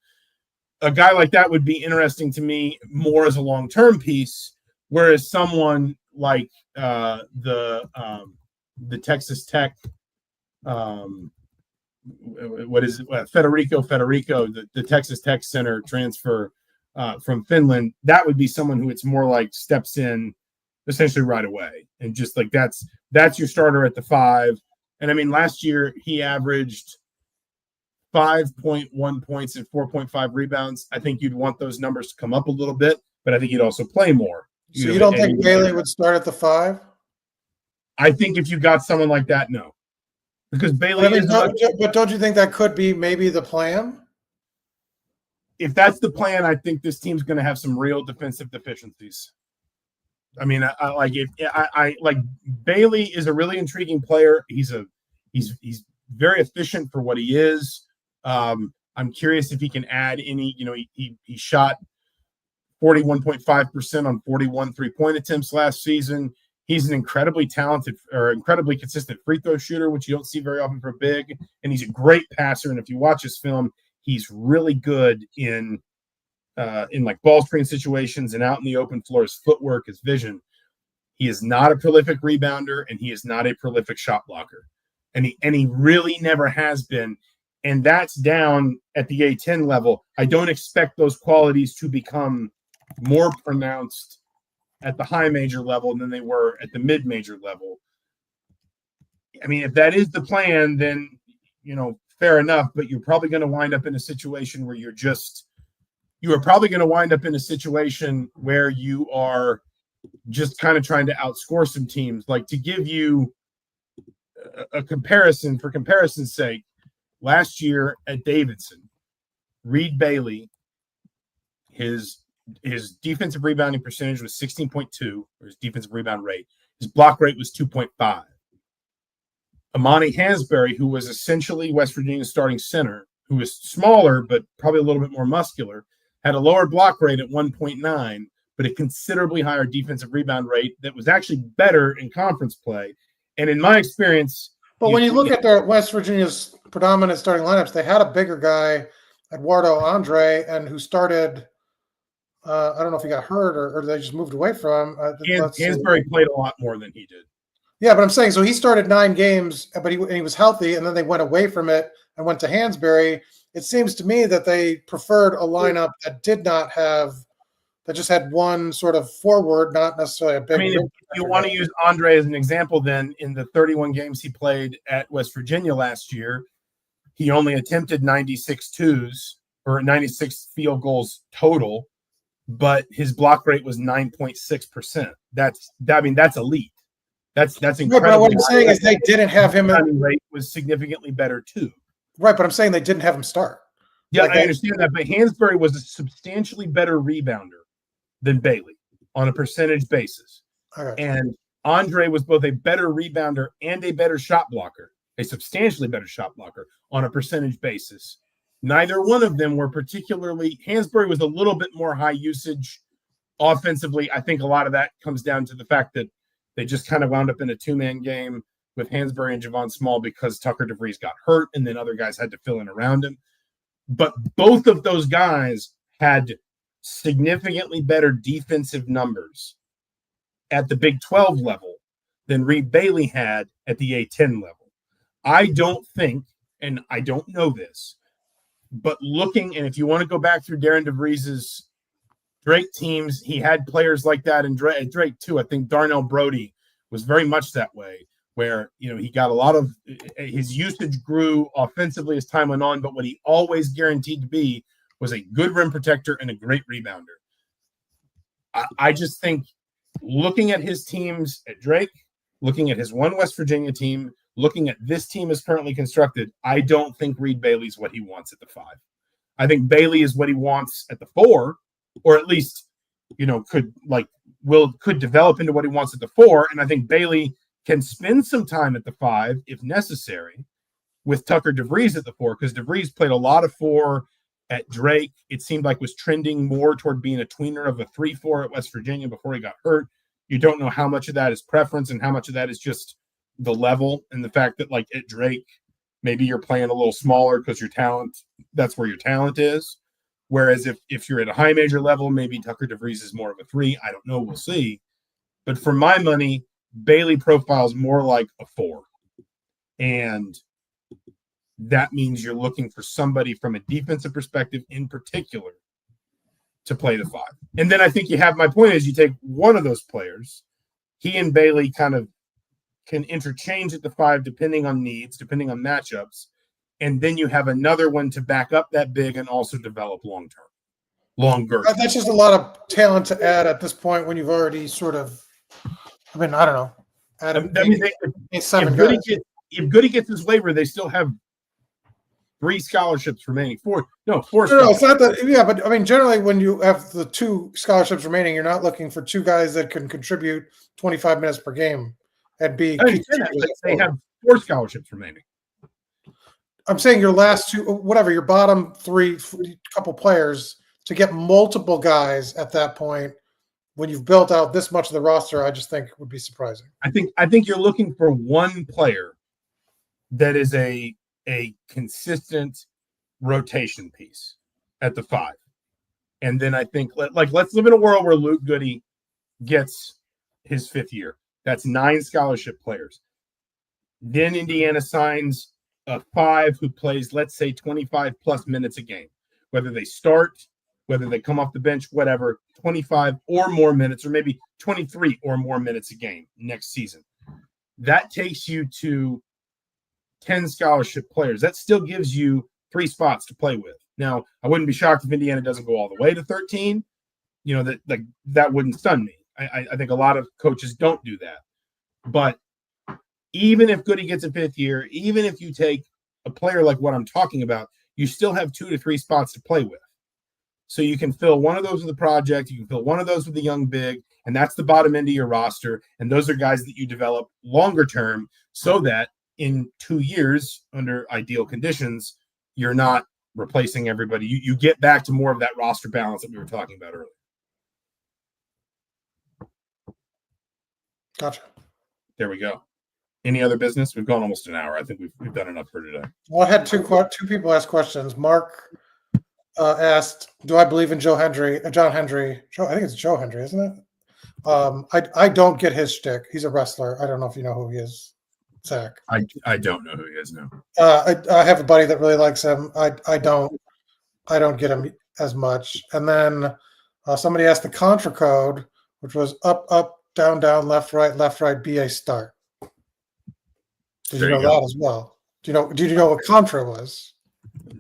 A guy like that would be interesting to me more as a long-term piece, whereas someone like the Texas Tech, Federico, the Texas Tech center transfer from Finland, that would be someone who it's more like steps in essentially right away. And just like that's your starter at the 5. And I mean, last year he averaged 5.1 points and 4.5 rebounds. I think you'd want those numbers to come up a little bit, but I think you'd also play more. So you don't think Bailey would start at the 5? I think if you got someone like that, no. Because Bailey but don't you think that could be maybe the plan? If that's the plan, I think this team's going to have some real defensive deficiencies. I mean, I like Bailey is a really intriguing player. He's very efficient for what he is. I'm curious if he can add any. He shot 41.5% on 41 3-point attempts last season. He's an incredibly talented or incredibly consistent free throw shooter, which you don't see very often for big. And he's a great passer. And if you watch his film, he's really good in like ball screen situations and out in the open floor. His footwork, his vision. He is not a prolific rebounder, and he is not a prolific shot blocker. And he really never has been. And that's down at the A10 level. I don't expect those qualities to become more pronounced at the high major level than they were at the mid major level. I mean, if that is the plan, then, fair enough, but you're probably going to wind up in a situation where you are probably going to wind up in a situation where you are just kind of trying to outscore some teams. Like, to give you a comparison, for comparison's sake, last year at Davidson, Reed Bailey, his defensive rebounding percentage was 16.2, or his defensive rebound rate. His block rate was 2.5. Amani Hansberry, who was essentially West Virginia's starting center, who was smaller but probably a little bit more muscular, had a lower block rate at 1.9, but a considerably higher defensive rebound rate that was actually better in conference play. And in my experience... But when you look at their West Virginia's predominant starting lineups, they had a bigger guy, Eduardo Andre, and who started... I don't know if he got hurt or they just moved away from him. Hansberry played a lot more than he did. Yeah, but I'm saying, so he started 9 games, but he was healthy, and then they went away from it and went to Hansberry. It seems to me that they preferred a lineup that just had one sort of forward, not necessarily a big. I mean, if you want to use Andre as an example, then in the 31 games he played at West Virginia last year, he only attempted 96 twos or 96 field goals total, but his block rate was 9.6%. That's elite. That's incredible. Right, but what I'm saying is they didn't have him. Rate was significantly better too. Right, but I'm saying they didn't have him start. Yeah, I understand that, but Hansberry was a substantially better rebounder than Bailey on a percentage basis. And Andre was both a better rebounder and a better shot blocker, a substantially better shot blocker on a percentage basis. Neither one of them were particularly. Hansberry was a little bit more high usage offensively. I think a lot of that comes down to the fact that they just kind of wound up in a 2-man game with Hansberry and Javon Small because Tucker DeVries got hurt and then other guys had to fill in around him. But both of those guys had significantly better defensive numbers at the Big 12 level than Reed Bailey had at the A10 level. I don't think, and I don't know this, but looking, and if you want to go back through Darian DeVries' Drake teams, he had players like that in Drake too. I think Darnell Brody was very much that way, where he got a lot of his usage grew offensively as time went on, but what he always guaranteed to be was a good rim protector and a great rebounder. I just think looking at his teams at Drake, looking at his one West Virginia team, looking at this team as currently constructed, I don't think Reed Bailey's what he wants at the 5. I think Bailey is what he wants at the 4, or at least, could develop into what he wants at the 4. And I think Bailey can spend some time at the 5 if necessary with Tucker DeVries at the 4, because DeVries played a lot of 4 at Drake. It seemed like was trending more toward being a tweener of a 3-4 at West Virginia before he got hurt. You don't know how much of that is preference and how much of that is just the level and the fact that, like, at Drake, maybe you're playing a little smaller because your talent, that's where your talent is. Whereas if you're at a high major level, maybe Tucker DeVries is more of a 3. I don't know. We'll see. But for my money, Bailey profiles more like a 4. And that means you're looking for somebody from a defensive perspective in particular to play the 5. And then I think you have, my point is, you take one of those players, he and Bailey kind of can interchange at the 5 depending on needs, depending on matchups. And then you have another one to back up that big and also develop longer. That's just a lot of talent to add at this point when you've already sort of, I don't know. If Goody gets his waiver, they still have 3 scholarships remaining. 4. No, it's not that. Yeah, but I mean, generally, when you have the 2 scholarships remaining, you're not looking for 2 guys that can contribute 25 minutes per game and be. They have 4 scholarships remaining. I'm saying your last 2, whatever, your bottom 3 couple players, to get multiple guys at that point when you've built out this much of the roster, I just think would be surprising. I think you're looking for one player that is a consistent rotation piece at the 5. And then I think, let's live in a world where Luke Goody gets his 5th year. That's 9 scholarship players. Then Indiana signs a 5 who plays, let's say, 25 plus minutes a game, whether they start, whether they come off the bench, whatever, 25 or more minutes, or maybe 23 or more minutes a game next season. That takes you to 10 scholarship players. That still gives you 3 spots to play with. Now, I wouldn't be shocked if Indiana doesn't go all the way to 13. That wouldn't stun me. I think a lot of coaches don't do that. But even if Goody gets a 5th year, even if you take a player like what I'm talking about, you still have 2 to 3 spots to play with. So you can fill one of those with a project, you can fill one of those with a young big, and that's the bottom end of your roster. And those are guys that you develop longer term so that in 2 years, under ideal conditions, you're not replacing everybody. You get back to more of that roster balance that we were talking about earlier. Gotcha. There we go. Any other business? We've gone almost an hour. I think we've done enough for today. Well, I had two people ask questions. Mark asked, "Do I believe in John Hendry? I think it's Joe Hendry, isn't it? I don't get his shtick. He's a wrestler. I don't know if you know who he is, Zach. I don't know who he is. No. I have a buddy that really likes him. I don't get him as much. And then somebody asked the contra code, which was up, up, down, down, left, right, BA start. Did you know that as well? Did you know what contra was?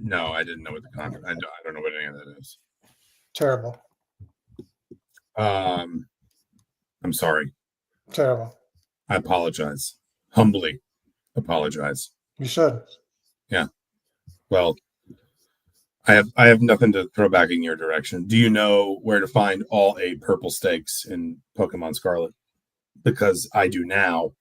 No, I didn't know what the contra. I don't know what any of that is. Terrible. I'm sorry. Terrible. I apologize. Humbly apologize. You should. Yeah. Well, I have nothing to throw back in your direction. Do you know where to find all 8 purple stakes in Pokemon Scarlet? Because I do now.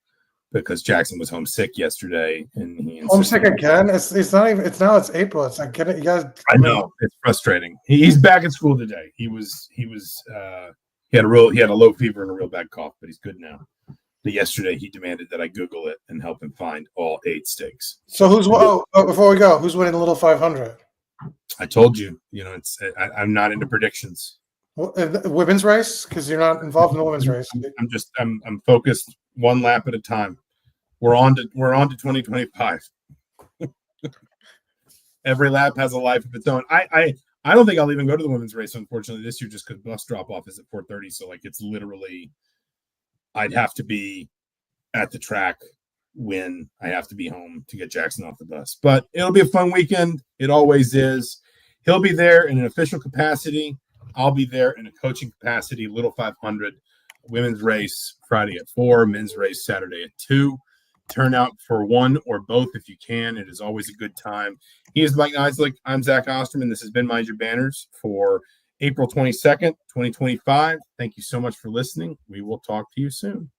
Because Jackson was homesick yesterday, and he homesick again. It's not even. It's now. It's April. It's like get it, you guys. I know it's frustrating. He's back at school today. He had a low fever and a real bad cough, but he's good now. But yesterday he demanded that I Google it and help him find all 8 stakes. So before we go, who's winning the Little 500? I told you. I'm not into predictions. Women's race, because you're not involved in the women's race. I'm focused one lap at a time. We're on to 2025. Every lap has a life of its own. I don't think I'll even go to the women's race, unfortunately, this year, just because bus drop off is at 4:30. So it's literally, I'd have to be at the track when I have to be home to get Jackson off the bus. But it'll be a fun weekend. It always is. He'll be there in an official capacity. I'll be there in a coaching capacity. Little 500 women's race Friday at 4, men's race Saturday at 2. Turn out for one or both if you can. It is always a good time. He is Mike Niziolek. I'm Zach Osterman. This has been Mind Your Banners for April 22nd, 2025. Thank you so much for listening. We will talk to you soon.